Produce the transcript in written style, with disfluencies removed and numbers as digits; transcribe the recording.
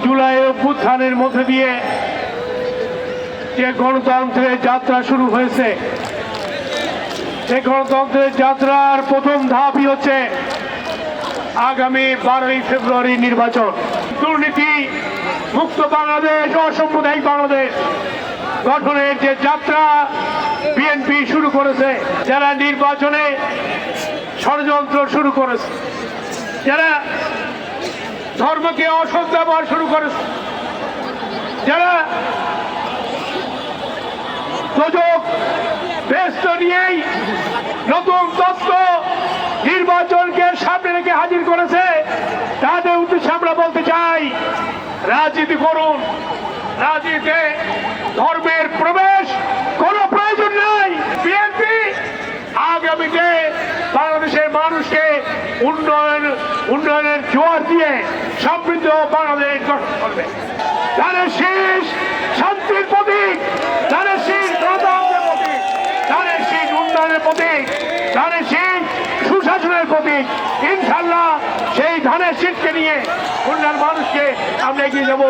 জুলাই অভ্যুত্থানের মধ্যে দিয়ে যে গণতন্ত্রের যাত্রা শুরু হয়েছে, সেই গণতন্ত্রের যাত্রার প্রথম ধাপই হচ্ছে আগামী 12ই ফেব্রুয়ারি নির্বাচন। দুর্নীতি মুক্ত বাংলাদেশ, অসাম্প্রদায়িক বাংলাদেশ গঠনের যে যাত্রা বিএনপি শুরু করেছে, যারা নির্বাচনে ষড়যন্ত্র শুরু করেছে, যারা ধর্মকে অসৎ ব্যবহার শুরু করেছে, যারা সুযোগ ব্যস্ত নিয়েই নতুন তত্ত্ব নির্বাচনকে সামনে রেখে হাজির করেছে, তাদের উদ্দেশ্যে আমরা বলতে চাই, রাজনীতি করুন। রাজনীতিতে ধর্মের প্রবেশ কোনো প্রয়োজন নাই। বিএনপি আগামীতে বাংলাদেশের মানুষকে উন্নয়নের জোয়ার দিয়ে সমৃদ্ধ বাংলাদেশ গঠন করবে। ধানের শীষ শান্তির প্রতীক, ধানের শীষ গণতন্ত্রের প্রতীক, ধানের শীষ উন্নয়নের প্রতীক, ধানের শীষ সুশাসনের প্রতীক। ইনশাল্লাহ সেই ধানের শীষকে নিয়ে খুলনার মানুষকে আমরা এগিয়ে যাবো।